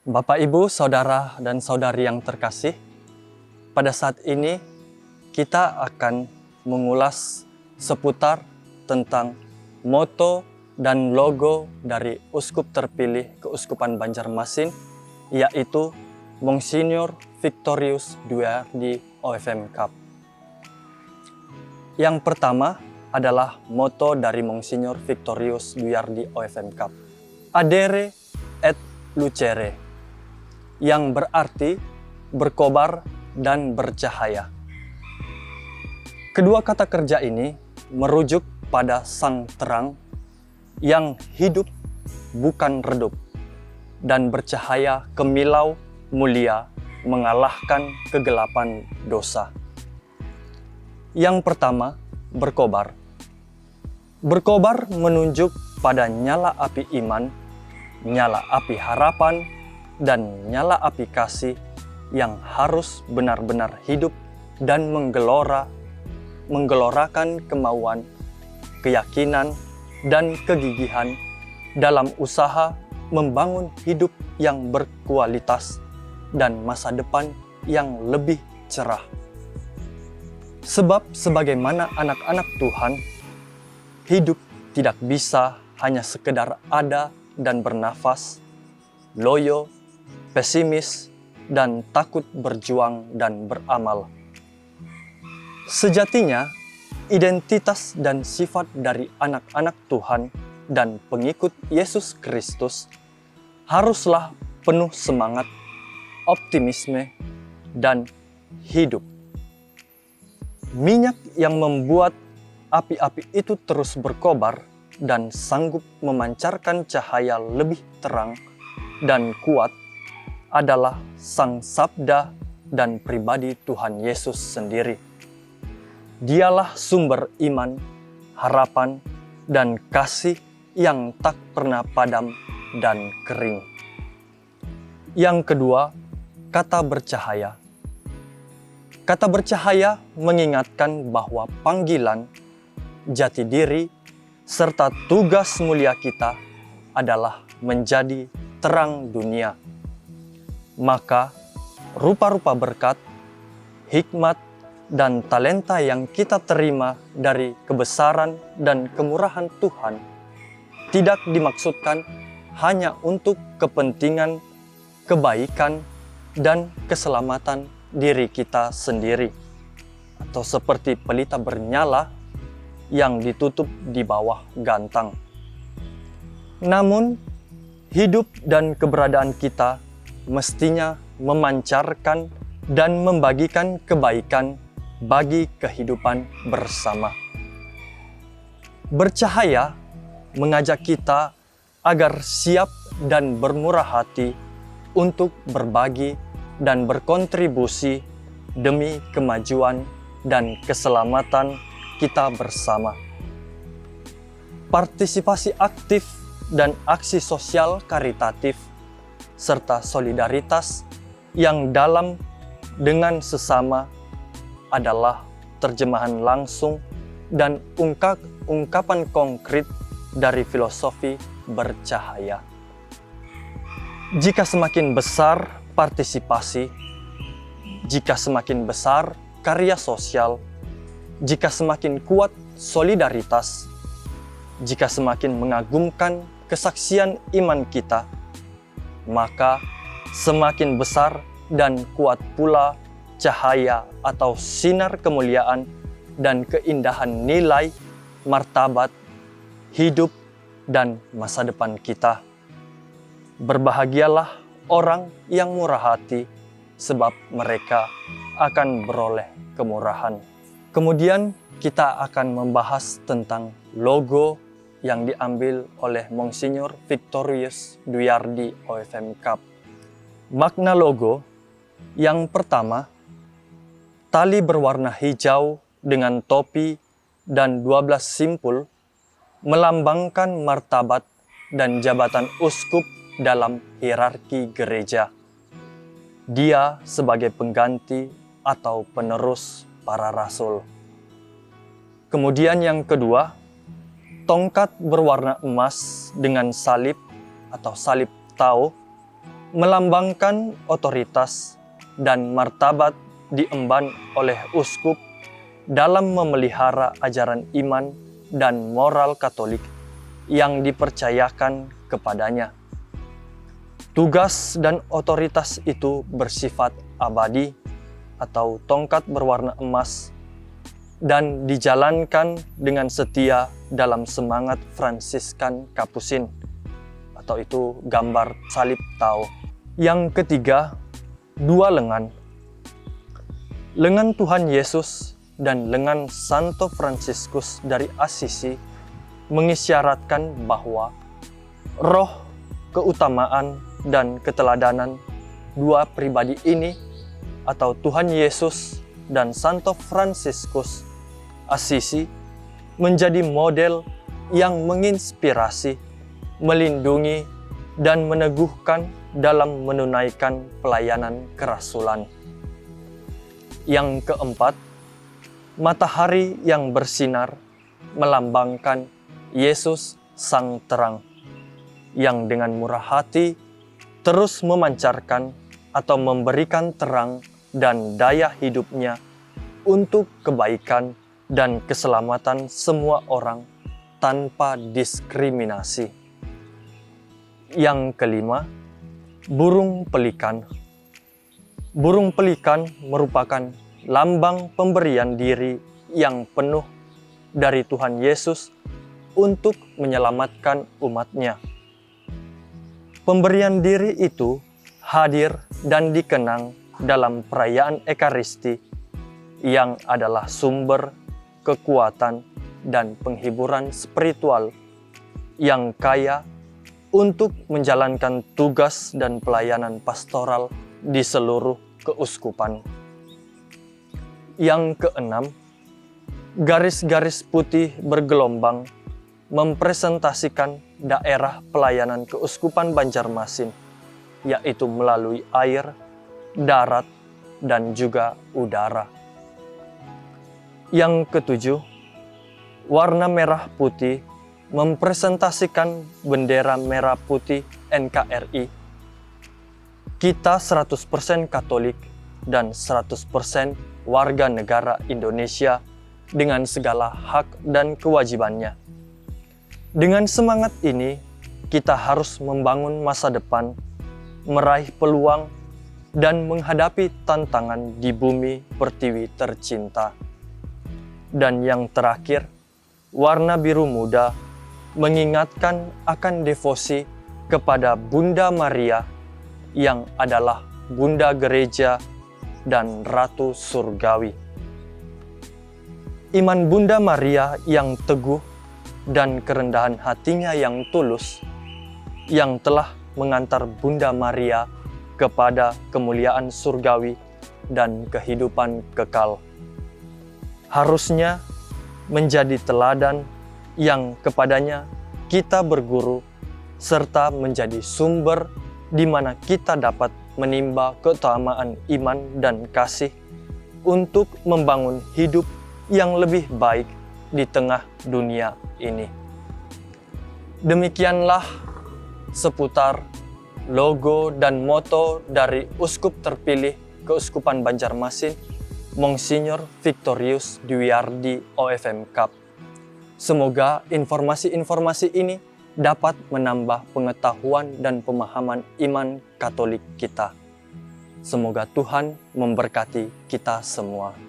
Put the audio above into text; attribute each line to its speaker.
Speaker 1: Bapak, Ibu, Saudara, dan Saudari yang terkasih, pada saat ini kita akan mengulas seputar tentang moto dan logo dari Uskup terpilih Keuskupan Banjarmasin, yaitu Monsinyur Victorius Duyardi OFM Cup. Yang pertama adalah moto dari Monsinyur Victorius Duyardi OFM Cup, Adere et Lucere, yang berarti berkobar dan bercahaya. Kedua kata kerja ini merujuk pada Sang Terang yang hidup bukan redup dan bercahaya kemilau mulia mengalahkan kegelapan dosa. Yang pertama, berkobar. Berkobar menunjuk pada nyala api iman, nyala api harapan, dan nyala api kasih yang harus benar-benar hidup dan menggelorakan kemauan, keyakinan, dan kegigihan dalam usaha membangun hidup yang berkualitas dan masa depan yang lebih cerah. Sebab sebagaimana anak-anak Tuhan, hidup tidak bisa hanya sekedar ada dan bernafas, loyo, pesimis, dan takut berjuang dan beramal. Sejatinya, identitas dan sifat dari anak-anak Tuhan dan pengikut Yesus Kristus haruslah penuh semangat, optimisme, dan hidup. Minyak yang membuat api-api itu terus berkobar dan sanggup memancarkan cahaya lebih terang dan kuat adalah Sang Sabda dan pribadi Tuhan Yesus sendiri. Dialah sumber iman, harapan, dan kasih yang tak pernah padam dan kering. Yang kedua, kata bercahaya. Kata bercahaya mengingatkan bahwa panggilan, jati diri, serta tugas mulia kita adalah menjadi terang dunia. Maka, rupa-rupa berkat, hikmat, dan talenta yang kita terima dari kebesaran dan kemurahan Tuhan tidak dimaksudkan hanya untuk kepentingan, kebaikan, dan keselamatan diri kita sendiri, atau seperti pelita bernyala yang ditutup di bawah gantang. Namun, hidup dan keberadaan kita mestinya memancarkan dan membagikan kebaikan bagi kehidupan bersama. Bercahaya mengajak kita agar siap dan bermurah hati untuk berbagi dan berkontribusi demi kemajuan dan keselamatan kita bersama. Partisipasi aktif dan aksi sosial karitatif serta solidaritas yang dalam dengan sesama adalah terjemahan langsung dan ungkapan konkret dari filosofi bercahaya. Jika semakin besar partisipasi, jika semakin besar karya sosial, jika semakin kuat solidaritas, jika semakin mengagumkan kesaksian iman kita, maka semakin besar dan kuat pula cahaya atau sinar kemuliaan dan keindahan nilai, martabat, hidup, dan masa depan kita. Berbahagialah orang yang murah hati, sebab mereka akan beroleh kemurahan. Kemudian kita akan membahas tentang logo yang diambil oleh Monsinyur Victorius Duyardi OFM Cup. Makna logo yang pertama, tali berwarna hijau dengan topi dan 12 simpul melambangkan martabat dan jabatan uskup dalam hierarki gereja. Dia sebagai pengganti atau penerus para rasul. Kemudian yang kedua, tongkat berwarna emas dengan salib atau salib tau melambangkan otoritas dan martabat diemban oleh uskup dalam memelihara ajaran iman dan moral Katolik yang dipercayakan kepadanya. Tugas dan otoritas itu bersifat abadi atau tongkat berwarna emas dan dijalankan dengan setia dalam semangat Fransiskan Kapusin atau itu gambar salib Tao. Yang ketiga, dua lengan. Lengan Tuhan Yesus dan lengan Santo Fransiskus dari Assisi mengisyaratkan bahwa roh, keutamaan, dan keteladanan dua pribadi ini atau Tuhan Yesus dan Santo Fransiskus Assisi menjadi model yang menginspirasi, melindungi, dan meneguhkan dalam menunaikan pelayanan kerasulan. Yang keempat, matahari yang bersinar melambangkan Yesus Sang Terang, yang dengan murah hati terus memancarkan atau memberikan terang dan daya hidupnya untuk kebaikan dan keselamatan semua orang tanpa diskriminasi. Yang kelima, burung pelikan. Burung pelikan merupakan lambang pemberian diri yang penuh dari Tuhan Yesus untuk menyelamatkan umatnya. Pemberian diri itu hadir dan dikenang dalam perayaan Ekaristi yang adalah sumber kekuatan dan penghiburan spiritual yang kaya untuk menjalankan tugas dan pelayanan pastoral di seluruh keuskupan. Yang keenam, garis-garis putih bergelombang mempresentasikan daerah pelayanan keuskupan Banjarmasin, yaitu melalui air, darat, dan juga udara. Yang ketujuh, warna merah putih mempresentasikan bendera merah putih NKRI. Kita 100% Katolik dan 100% warga negara Indonesia dengan segala hak dan kewajibannya. Dengan semangat ini, kita harus membangun masa depan, meraih peluang, dan menghadapi tantangan di bumi pertiwi tercinta. Dan yang terakhir, warna biru muda mengingatkan akan devosi kepada Bunda Maria yang adalah Bunda Gereja dan Ratu Surgawi. Iman Bunda Maria yang teguh dan kerendahan hatinya yang tulus yang telah mengantar Bunda Maria kepada kemuliaan surgawi dan kehidupan kekal. Harusnya menjadi teladan yang kepadanya kita berguru serta menjadi sumber di mana kita dapat menimba keutamaan iman dan kasih untuk membangun hidup yang lebih baik di tengah dunia ini. Demikianlah seputar logo dan moto dari Uskup terpilih Keuskupan Banjarmasin, Monsinyur Victorius Dwiardi OFM Cap. Semoga informasi-informasi ini dapat menambah pengetahuan dan pemahaman iman Katolik kita. Semoga Tuhan memberkati kita semua.